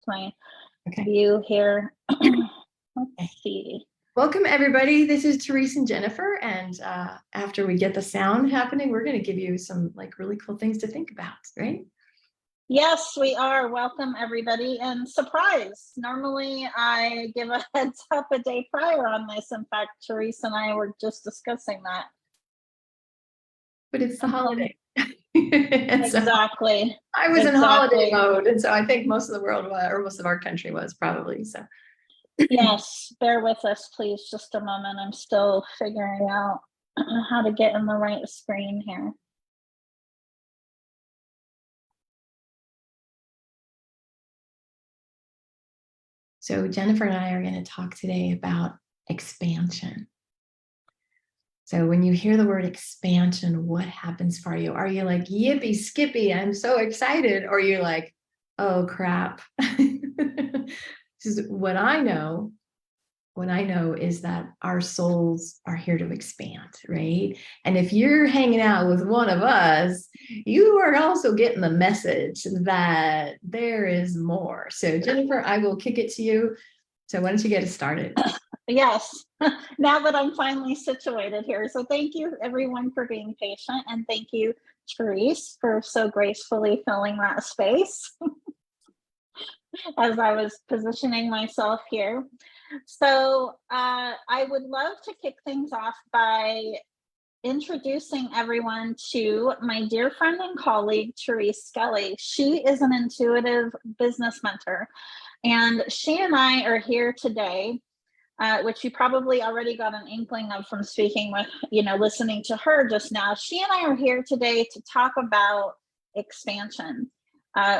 my Okay. view here. Okay. Let's see. Welcome, everybody. This is Therese and Jennifer. And after we get the sound happening, we're going to give you some really cool things to think about, right? Yes, we are. Welcome, everybody. And surprise, normally I give a heads up a day prior on this. In fact, Therese and I were just discussing that. But it's the holiday. Exactly. So I was in holiday mode. And so I think most of the world was, or most of our country was probably. So yes, bear with us, please. Just a moment. I'm still figuring out how to get in the right screen here. So Jennifer and I are going to talk today about expansion. So when you hear the word expansion, what happens for you? Are you like, yippee skippy, I'm so excited? Or you're like, oh crap. This is what I know. What I know is that our souls are here to expand, right? And if you're hanging out with one of us, you are also getting the message that there is more. So Jennifer, I will kick it to you. So why don't you get us started? Yes, now that I'm finally situated here. So thank you everyone for being patient, and thank you, Therese, for so gracefully filling that space as I was positioning myself here. So I would love to kick things off by introducing everyone to my dear friend and colleague, Therese Skelly. She is an intuitive business mentor, and she and I are here today, which you probably already got an inkling of from speaking with, listening to her just now. She and I are here today to talk about expansion,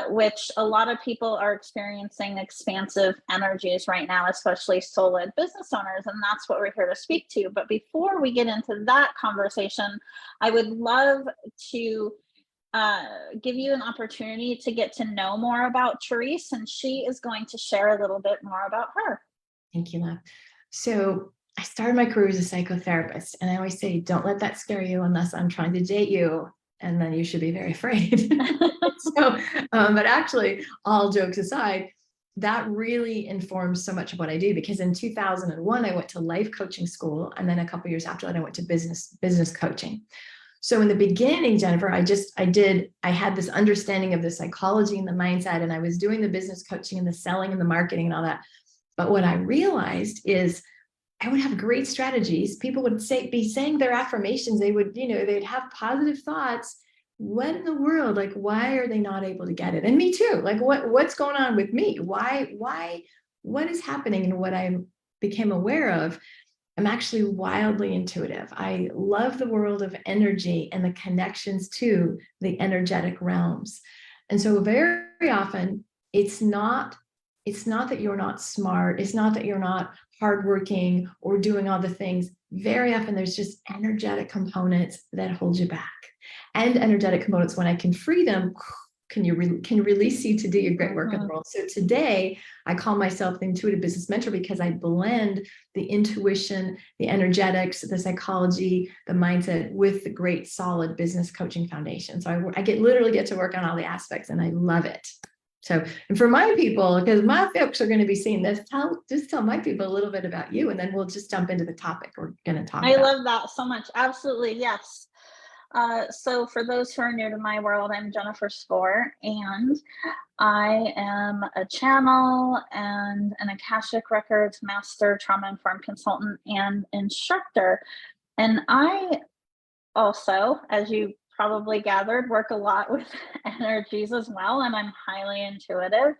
which a lot of people are experiencing expansive energies right now, especially soul-led business owners, and that's what we're here to speak to. But before we get into that conversation, I would love to give you an opportunity to get to know more about Therese, and she is going to share a little bit more about her. Thank you, love. So I started my career as a psychotherapist, and I always say, don't let that scare you unless I'm trying to date you, and then you should be very afraid. But actually, all jokes aside, that really informs so much of what I do, because in 2001, I went to life coaching school, and then a couple of years after that, I went to business coaching. So in the beginning, Jennifer, I had this understanding of the psychology and the mindset, and I was doing the business coaching and the selling and the marketing and all that. But what I realized is I would have great strategies. People would be saying their affirmations. They would, they'd have positive thoughts. What in the world? Like, why are they not able to get it? And me too. Like, what's going on with me? Why, what is happening? And what I became aware of, I'm actually wildly intuitive. I love the world of energy and the connections to the energetic realms. And so very often it's not that you're not smart. It's not that you're not hardworking or doing all the things. Very often there's just energetic components that hold you back. And energetic components, when I can free them, can release you to do your great work in the world. So today I call myself the intuitive business mentor, because I blend the intuition, the energetics, the psychology, the mindset with the great solid business coaching foundation. So I literally get to work on all the aspects, and I love it. So, and for my people, because my folks are going to be seeing this, just tell my people a little bit about you, and then we'll just jump into the topic we're going to talk about. I love that so much. Absolutely. Yes. So for those who are new to my world, I'm Jennifer Spohr, and I am a channel and an Akashic Records master, trauma-informed consultant, and instructor. And I also, as you probably gathered, work a lot with energies as well, and I'm highly intuitive.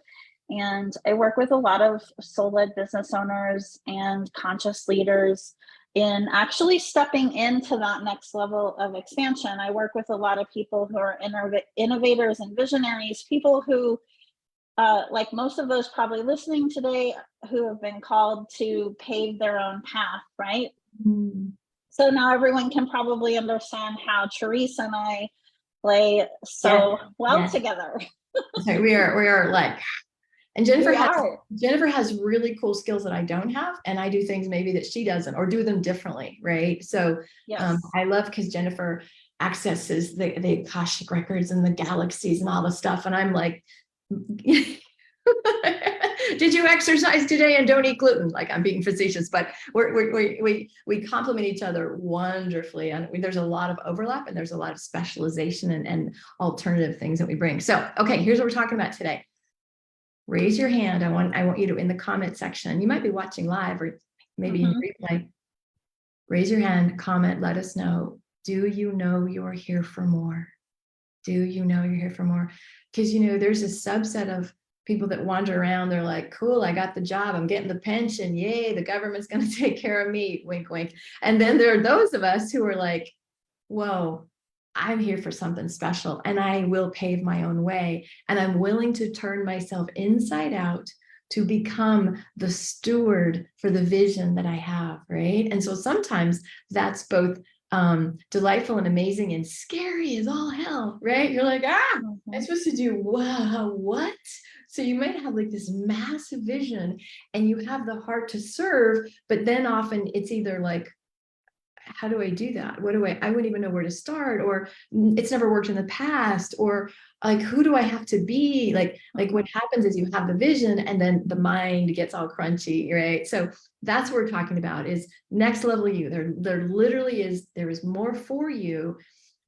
And I work with a lot of soul-led business owners and conscious leaders in actually stepping into that next level of expansion. I work with a lot of people who are innovators and visionaries, people who, like most of those probably listening today, who have been called to pave their own path, right? Mm. So now everyone can probably understand how Therese and I play so well together. So we are like, and Jennifer has really cool skills that I don't have, and I do things maybe that she doesn't, or do them differently, right? So I love, because Jennifer accesses the Akashic Records and the galaxies and all the stuff, and I'm like Did you exercise today and don't eat gluten? Like, I'm being facetious, but we complement each other wonderfully. And there's a lot of overlap and there's a lot of specialization and alternative things that we bring. So, okay, here's what we're talking about today. Raise your hand. I want you to, in the comment section, you might be watching live or maybe in replay. Raise your hand, comment, let us know. Do you know you're here for more? Do you know you're here for more? Because, there's a subset of people that wander around. They're like, cool, I got the job. I'm getting the pension. Yay, the government's going to take care of me. Wink, wink. And then there are those of us who are like, whoa, I'm here for something special and I will pave my own way. And I'm willing to turn myself inside out to become the steward for the vision that I have, right? And so sometimes that's both delightful and amazing and scary as all hell, right? You're like, I'm supposed to do what? So you might have like this massive vision and you have the heart to serve, but then often it's either like, how do I do that? I wouldn't even know where to start, or it's never worked in the past, or like, who do I have to be? Like what happens is you have the vision and then the mind gets all crunchy, right? So that's what we're talking about is next level you. There literally is, there is more for you.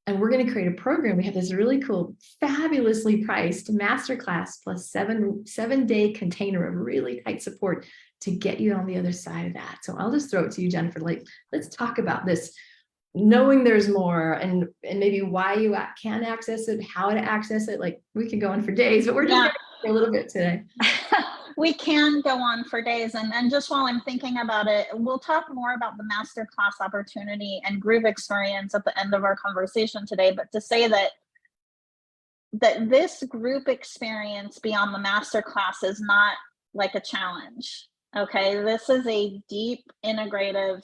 And we're going to create a program. We have this really cool, fabulously priced masterclass plus seven-day container of really tight support to get you on the other side of that. So I'll just throw it to you, Jennifer. Like, let's talk about this, knowing there's more and maybe why you can access it, how to access it. Like, we could go on for days, but we're just going for a little bit today. We can go on for days. And just while I'm thinking about it, we'll talk more about the masterclass opportunity and group experience at the end of our conversation today. But to say that this group experience beyond the masterclass is not like a challenge. Okay, this is a deep integrative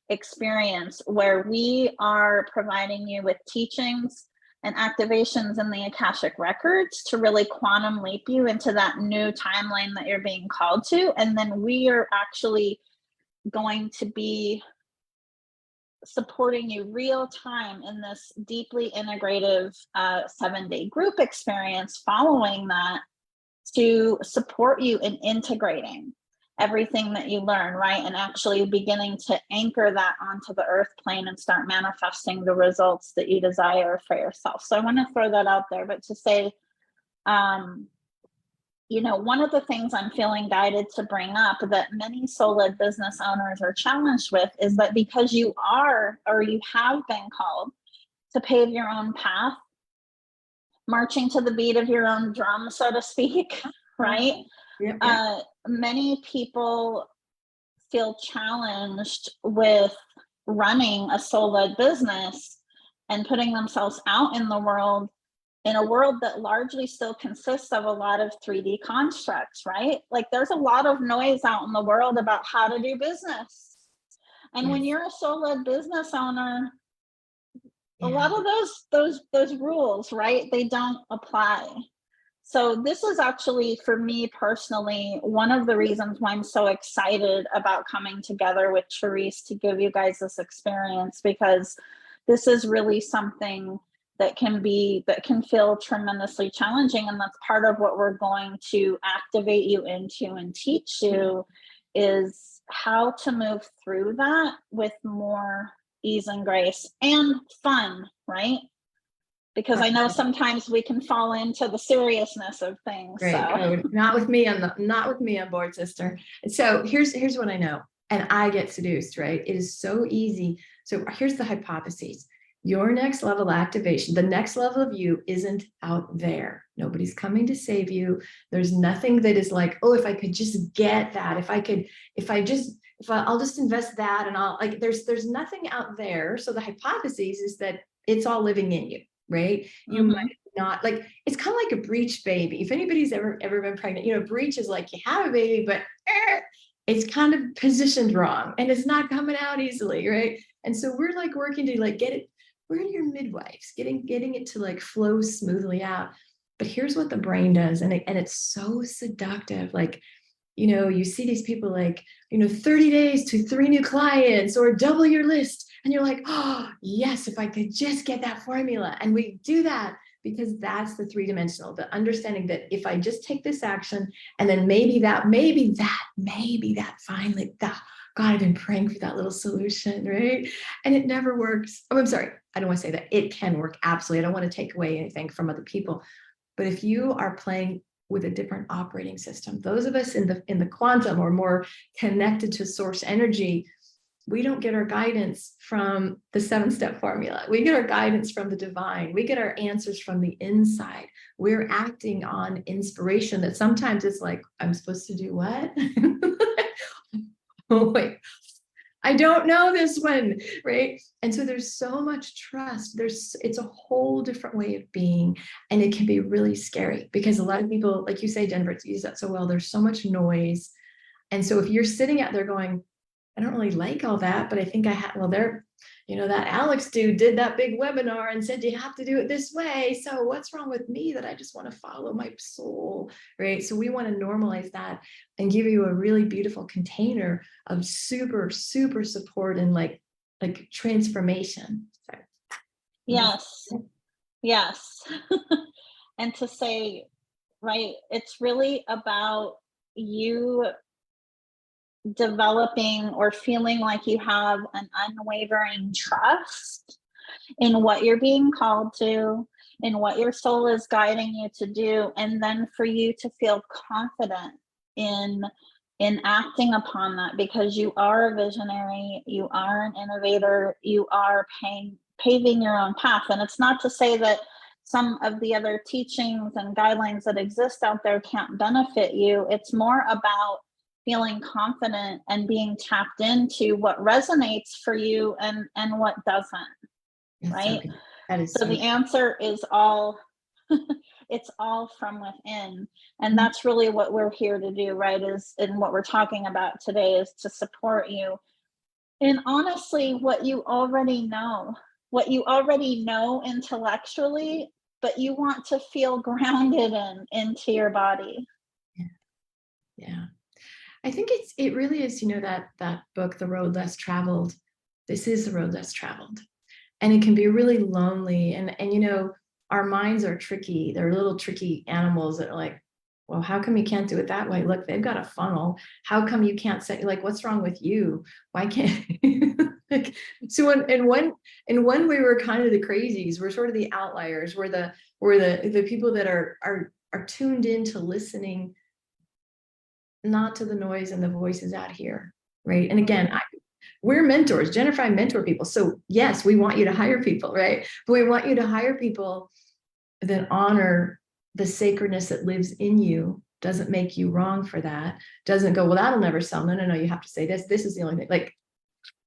experience where we are providing you with teachings and activations in the Akashic records to really quantum leap you into that new timeline that you're being called to. And then we are actually going to be supporting you real time in this deeply integrative 7-day group experience following that to support you in integrating everything that you learn, right? And actually beginning to anchor that onto the earth plane and start manifesting the results that you desire for yourself. So I want to throw that out there, but to say, one of the things I'm feeling guided to bring up that many soul-led business owners are challenged with is that because you are, or you have been called to pave your own path, marching to the beat of your own drum, so to speak, right? Yep. Many people feel challenged with running a soul-led business and putting themselves out in the world, in a world that largely still consists of a lot of 3D constructs, right? Like, there's a lot of noise out in the world about how to do business. And when you're a soul-led business owner, a lot of those rules, right, they don't apply. So this is actually, for me personally, one of the reasons why I'm so excited about coming together with Therese to give you guys this experience, because this is really something that can feel tremendously challenging. And that's part of what we're going to activate you into and teach you is how to move through that with more ease and grace and fun, right? Because I know sometimes we can fall into the seriousness of things. Great. So. Not with me on board, sister. So here's what I know. And I get seduced, right? It is so easy. So here's the hypotheses. Your next level activation, the next level of you isn't out there. Nobody's coming to save you. There's nothing that is like, oh, if I could just get that, I'll just invest that and I'll like, there's nothing out there. So the hypothesis is that it's all living in you. Right? You might not, like, it's kind of like a breech baby. If anybody's ever been pregnant, breech is like you have a baby, but it's kind of positioned wrong and it's not coming out easily, right? And so we're like working to like get it, we're your midwives, getting it to like flow smoothly out. But here's what the brain does, and it's so seductive. Like, you see these people like, 30 days to 3 new clients or double your list. And you're like, oh, yes, if I could just get that formula. And we do that. because that's the three-dimensional, the understanding that if I just take this action and then maybe that finally, God, I've been praying for that little solution, right? And it never works. Oh, I'm sorry. I don't want to say that. It can work. Absolutely. I don't want to take away anything from other people. But if you are playing with a different operating system, those of us in the quantum or more connected to source energy, we don't get our guidance from the 7-step formula. We get our guidance from the divine. We get our answers from the inside. We're acting on inspiration that sometimes it's like, I'm supposed to do what? Oh, wait, I don't know this one, right? And so there's so much trust. It's a whole different way of being, and it can be really scary because a lot of people, like you say, Denver, you use that so well. There's so much noise, and so if you're sitting out there going, I don't really like all that, but I think I had, well, that Alex dude did that big webinar and said you have to do it this way. So what's wrong with me that I just want to follow my soul, right? So we want to normalize that and give you a really beautiful container of super, super support and like transformation. Sorry. Yes. And to say, right, it's really about you developing or feeling like you have an unwavering trust in what you're being called to, in what your soul is guiding you to do, and then for you to feel confident in acting upon that, because you are a visionary, you are an innovator, you are paving your own path. And it's not to say that some of the other teachings and guidelines that exist out there can't benefit you. It's more about feeling confident and being tapped into what resonates for you and what doesn't. That's right? so good. That is So so the good. answer is all it's all from within. And that's really what we're here to do, right? And what we're talking about today is to support you. And honestly, what you already know intellectually, but you want to feel grounded into your body. Yeah. I think it really is, that book, The Road Less Traveled. This is the road less traveled. And it can be really lonely. And our minds are tricky. They're little tricky animals that are like, well, how come you can't do it that way? Look, they've got a funnel. How come you can't say, like, what's wrong with you? Why can't so in one way, we're kind of the crazies. We're sort of the outliers. We're the people that are tuned into listening, not to the noise and the voices out here, right? And again, we're mentors. Jennifer, I mentor people. So yes, we want you to hire people, right? But we want you to hire people that honor the sacredness that lives in you, doesn't make you wrong for that, doesn't go, well, that'll never sell. No, you have to say this. This is the only thing. Like,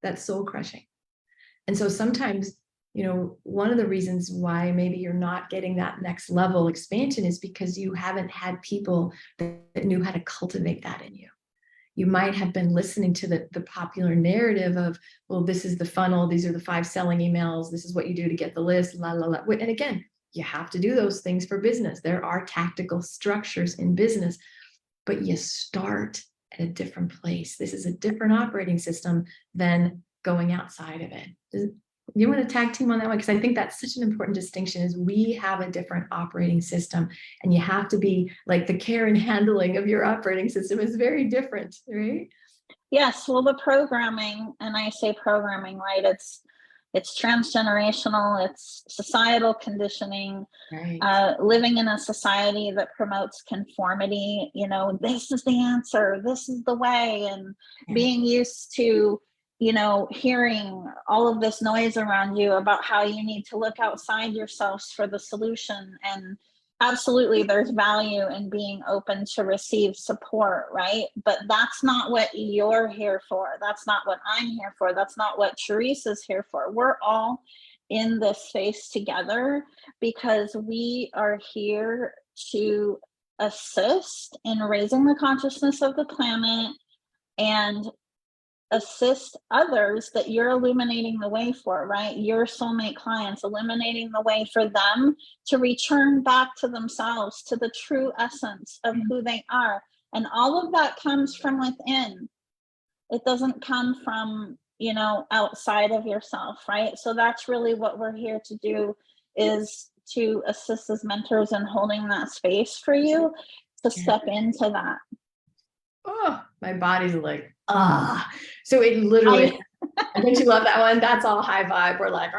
that's soul crushing. And so sometimes, one of the reasons why maybe you're not getting that next level expansion is because you haven't had people that knew how to cultivate that in you. You might have been listening to the popular narrative of, well, this is the funnel. These are the 5 selling emails. This is what you do to get the list, la, la, la. And again, you have to do those things for business. There are tactical structures in business, but you start at a different place. This is a different operating system than going outside of it. You want to tag team on that one? Because I think that's such an important distinction, is we have a different operating system, and you have to be like, the care and handling of your operating system is very different, right? Yes, well, the programming, and I say programming, right? It's transgenerational, it's societal conditioning, Right. living in a society that promotes conformity, this is the answer, this is the way, and being used to, hearing all of this noise around you about how you need to look outside yourselves for the solution. And absolutely, there's value in being open to receive support, right? But that's not what you're here for. That's not what I'm here for. That's not what Therese is here for. We're all in this space together because we are here to assist in raising the consciousness of the planet and assist others that you're illuminating the way for, right? Your soulmate clients, illuminating the way for them to return back to themselves, to the true essence of who they are. And all of that comes from within. It doesn't come from, outside of yourself, right? So that's really what we're here to do, is to assist as mentors in holding that space for you to step into that. Oh, my body's like, ah. So it literally, don't you love that one? That's all high vibe. We're like,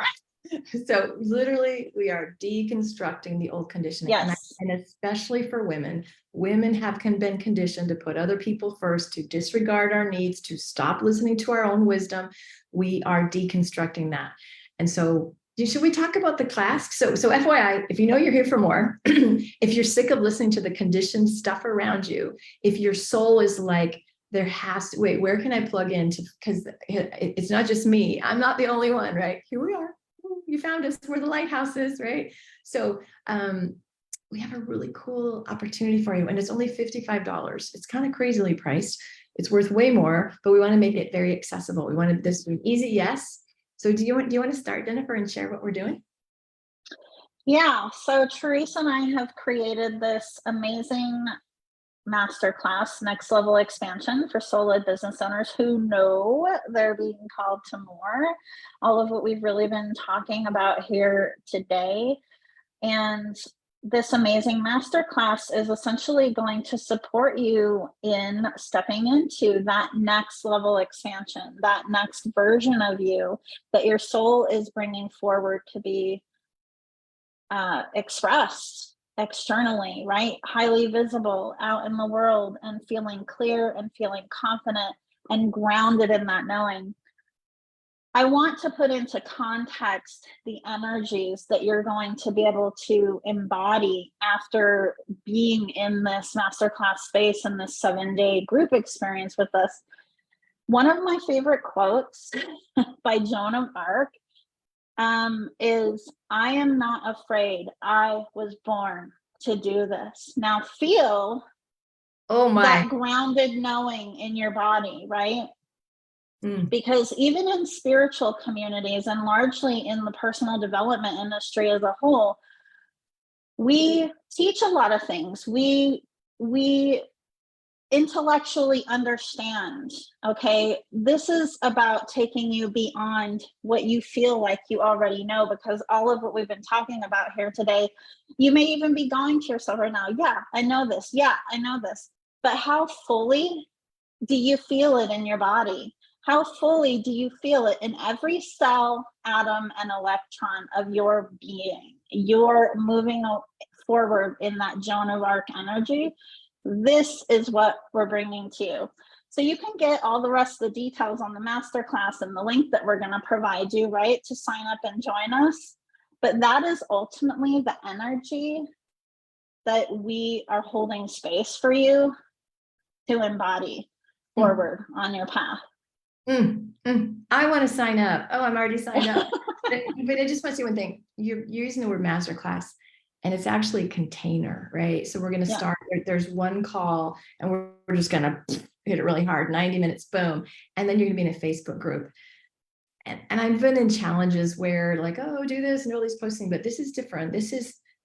so literally we are deconstructing the old conditioning. Yes. And especially for women, women have been conditioned to put other people first, to disregard our needs, to stop listening to our own wisdom. We are deconstructing that. And so should we talk about the class? So FYI, if you know you're here for more, if you're sick of listening to the conditioned stuff around you, if your soul is like, there has to, wait, where can I plug in? Because it's not just me. I'm not the only one, right? Here we are. You found us. We're the lighthouses, right? So we have a really cool opportunity for you, and it's only $55. It's kind of crazily priced. It's worth way more, but we want to make it very accessible. We wanted this to be an easy yes. So do you want to start, Jennifer, and share what we're doing? Yeah. So Therese and I have created this amazing masterclass, next level expansion for soul-led business owners who know they're being called to more. All of what we've really been talking about here today. And this amazing masterclass is essentially going to support you in stepping into that next level expansion, that next version of you that your soul is bringing forward to be expressed externally, right? Highly visible out in the world, and feeling clear and feeling confident and grounded in that knowing. I want to put into context the energies that you're going to be able to embody after being in this masterclass space and this 7-day group experience with us. One of my favorite quotes by Joan of Arc is, "I am not afraid. I was born to do this." Now feel that grounded knowing in your body, right? Because even in spiritual communities, and largely in the personal development industry as a whole, we teach a lot of things. We intellectually understand, okay, this is about taking you beyond what you feel like you already know, because all of what we've been talking about here today, you may even be going to yourself right now, yeah, I know this. Yeah, I know this. But how fully do you feel it in your body? How fully do you feel it in every cell, atom, and electron of your being? You're moving forward in that Joan of Arc energy. This is what we're bringing to you. So you can get all the rest of the details on the masterclass and the link that we're going to provide you, right, to sign up and join us. But that is ultimately the energy that we are holding space for you to embody forward on your path. I want to sign up. Oh, I'm already signed up. But I just want to say one thing. You're using the word masterclass, and it's actually a container, right? So we're going to start, there's one call, and we're just going to hit it really hard, 90 minutes, boom. And then you're going to be in a Facebook group. And I've been in challenges where like, oh, do this and all these posting, but this is different. This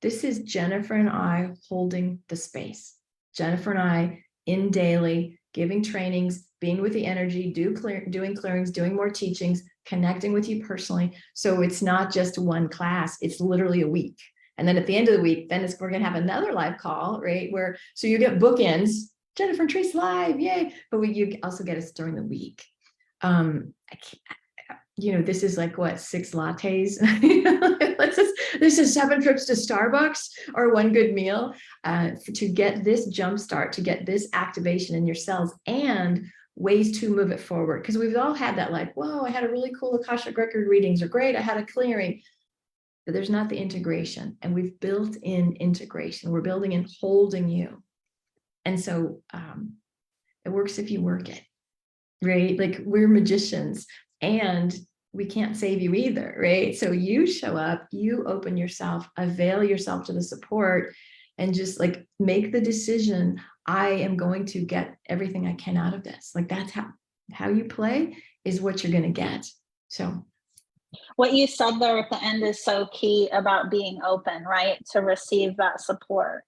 is Jennifer and I holding the space. Jennifer and I in daily, giving trainings, being with the energy, doing clearings, doing more teachings, connecting with you personally. So it's not just one class, it's literally a week. And then at the end of the week, then we're going to have another live call, right? So you get bookends, Jennifer and Therese live, yay. But you also get us during the week. This is like what, 6 lattes? This is 7 trips to Starbucks or one good meal to get this jump start, to get this activation in your cells and ways to move it forward. Because we've all had that, like, whoa, I had a really cool Akashic record readings, or great, I had a clearing. But there's not the integration, and we've built in integration. We're building in holding you. And so it works if you work it, right? Like, we're magicians, and we can't save you either, right? So you show up, you open yourself, avail yourself to the support, and just like make the decision, I am going to get everything I can out of this. Like, that's how you play is what you're going to get. So what you said there at the end is so key about being open, right, to receive that support.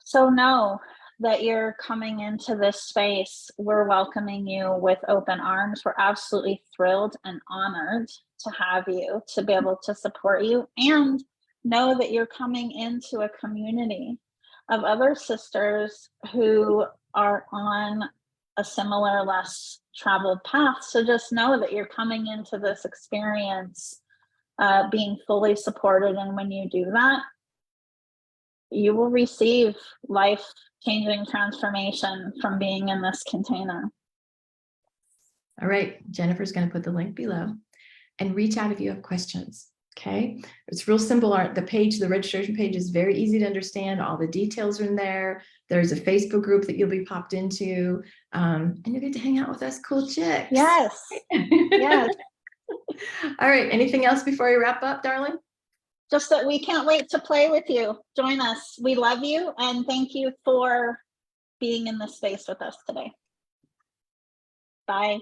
So know that you're coming into this space. We're welcoming you with open arms. We're absolutely thrilled and honored to have you, to be able to support you. And know that you're coming into a community of other sisters who are on a similar, less traveled path. So just know that you're coming into this experience being fully supported. And when you do that, you will receive life-changing transformation from being in this container. All right, Jennifer's going to put the link below, and reach out if you have questions. Okay, it's real simple. The registration page is very easy to understand. All the details are in there. There's a Facebook group that you'll be popped into, and you'll get to hang out with us cool chicks. Yes. Yes. All right, anything else before we wrap up, darling? Just that we can't wait to play with you. Join us. We love you, and thank you for being in this space with us today. Bye.